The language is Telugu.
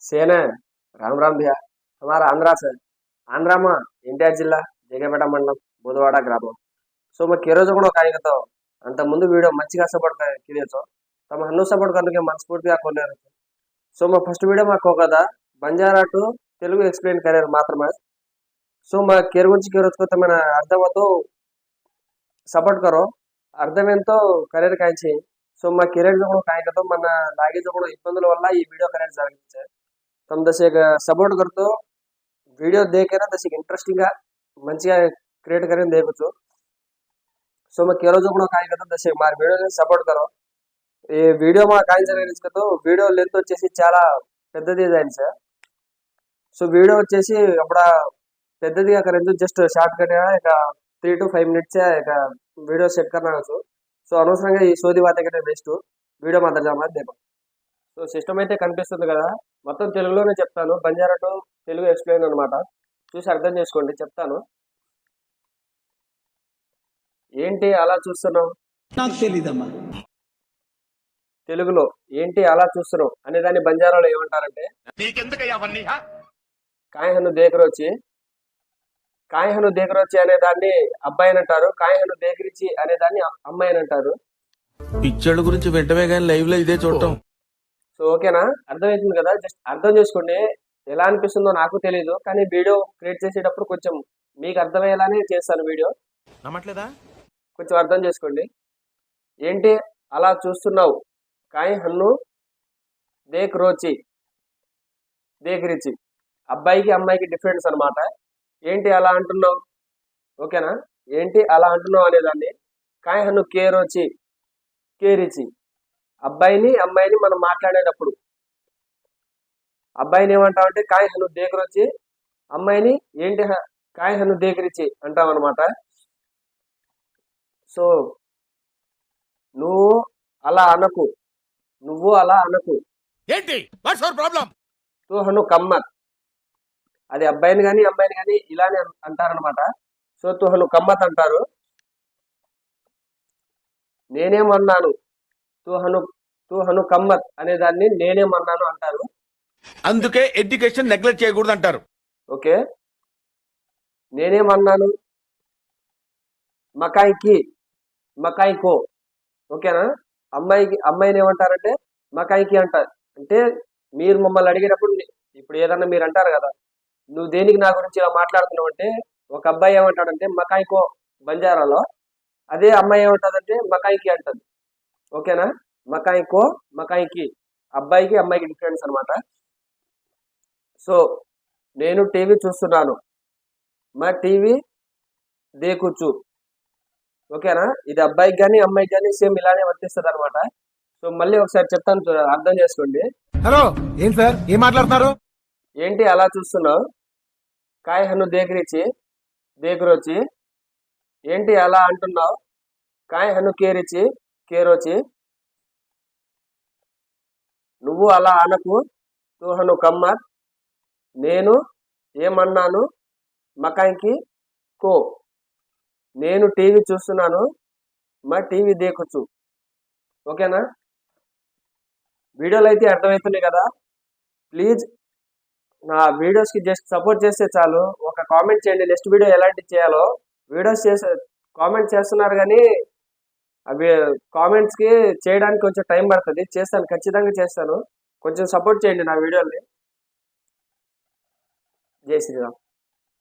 सेना राम राम भैया हमारा आंध्रा से आंध्रा में एनटीआर जिला जगेपेट मंडल बुधवाड़ ग्राम सो मैं केरोज कायगत अंत मुझे वीडियो मंచిగా सपोर्ट किए तम हन्नु सपोर्ट करने मनस्फूर्ति को सो मैं फर्स्ट वीडियो में होगा बंजारा टू तेलुगु एक्सप्लेन करियर मात्र सो मैं केरोज को मैं अर्थम तो सपोर्ट करो अर्थम तो करियर कायची सो मैं करियर जो कायगत मन लागे जो इब्बंदुल वल्ल ई वीडियो करियर जरिगिंది तुम दस सपोर्ट करते वीडियो देखे दस इंटरेस्टिंग मंచిగా क्रिएट करें देखो सो मैं केरोज कायगत दस मार वीडियो सपोर्ट करो ये वीडियो में कायतो वीडियो लेंथ वे चाला सर सो वीडियो वे अब पेद्ददिगा करें just short cut 3 to 5 minutes video set करना सो अनवसर सोदी बात बेस्ट वीडियो मात्र जामा देखो सो सिस्टम అయితే కనిపిస్తుంది కదా మొత్తం తెలుగులోనే చెప్తాను బంజారా టు తెలుగు ఎక్స్‌ప్లెయిన్ అన్నమాట చూసి అర్థం చేసుకోండి చెప్తాను ఏంటి అలా చూస్తున్నావు నాకు తెలియదమ్మా తెలుగులో ఏంటి అలా చూస్తున్నావు అనే దాన్ని బంజారాలో ఏమంటారంటే నీకెందుకయ్యా అవన్నీ కాయహను దేకరోచి కాయహను దేకరోచి అనే దాన్ని అబ్బాయిని అంటారు కాయహను దేకరిచి అనే దాన్ని అమ్మాయిని అంటారు పిక్చర్ల గురించి వెంటనే గాని లైవ్ లో ఇదే చూడటం సో ఓకేనా అర్థమవుతుంది కదా జస్ట్ అర్థం చేసుకోండి ఎలా అనిపిస్తుందో నాకు తెలియదు కానీ వీడియో క్రియేట్ చేసేటప్పుడు కొంచెం మీకు అర్థమయ్యేలానే చేస్తాను వీడియో నమ్మట్లేదా కొంచెం అర్థం చేసుకోండి ఏంటి అలా చూస్తున్నావు కాయ హన్ను దేక్ రోచి దేక్ రిచి అబ్బాయికి అమ్మాయికి డిఫరెన్స్ అన్నమాట ఏంటి అలా అంటున్నావు ఓకేనా ఏంటి అలా అంటున్నావు అనేదాన్ని కాయ హన్ను కే రోచి కే రిచి అబ్బాయిని అమ్మాయిని మనం మాట్లాడేటప్పుడు అబ్బాయిని ఏమంటామంటే కాయ హను దేకరొచ్చి అమ్మాయిని ఏంటి కాయ హను దేకరిచి అంటాం అనమాట సో నువ్వు అలా అనకు ఏంటి వాట్స్ యువర్ ప్రాబ్లం తూ హను కమ్మత్ అది అబ్బాయిని కానీ అమ్మాయిని కానీ ఇలానే అంటారనమాట సో తూ హను కమ్మత్ అంటారు నేనేమన్నాను తూ హను కమ్మత్ అనే దాన్ని నేనేమన్నాను అంటారు అందుకే ఎడ్యుకేషన్ నెగ్లెక్ట్ చేయకూడదు అంటారు ఓకే నేనేమన్నాను మకాయికో ఓకేనా అమ్మాయిని ఏమంటారంటే మకాయికి అంటారు అంటే మీరు మమ్మల్ని అడిగేటప్పుడు ఇప్పుడు ఏదన్నా మీరు అంటారు కదా నువ్వు దేనికి నా గురించి ఇలా మాట్లాడుతున్నావు అంటే ఒక అబ్బాయి ఏమంటాడంటే మకాయికో బంజారాలో అదే అమ్మాయి ఏమంటాదంటే మకాయికి అంటది ఓకేనా మకాయికో మకాయికి అబ్బాయికి అమ్మాయికి డిఫరెన్స్ అనమాట సో నేను టీవీ చూస్తున్నాను మా టీవీ దేకుచు ఓకేనా ఇది అబ్బాయికి కానీ అమ్మాయికి కానీ సేమ్ ఇలానే వర్తిస్తుంది అనమాట సో మళ్ళీ ఒకసారి చెప్తాను అర్థం చేసుకోండి హలో ఏం సార్ ఏం మాట్లాడుతున్నారు ఏంటి అలా చూస్తున్నావు కాయ హన్ను దేకరోచి ఏంటి అలా అంటున్నావు కాయ హన్ను కేరోచి నువ్వు అలా అనకు తూ హను కమ్మత్ నేను ఏమన్నాను మకాయికి కో నేను టీవీ చూస్తున్నాను మా టీవీ దేకొచ్చు ఓకేనా వీడియోలు అయితే అర్థమవుతున్నాయి కదా ప్లీజ్ నా వీడియోస్కి జస్ట్ సపోర్ట్ చేస్తే చాలు ఒక కామెంట్ చేయండి నెక్స్ట్ వీడియో ఎలాంటివి చేయాలో వీడియోస్ కామెంట్ చేస్తున్నారు కానీ అవి కామెంట్స్కి చేయడానికి కొంచెం టైం పడుతుంది చేస్తాను ఖచ్చితంగా చేస్తాను కొంచెం సపోర్ట్ చేయండి నా వీడియోని జై శ్రీరామ్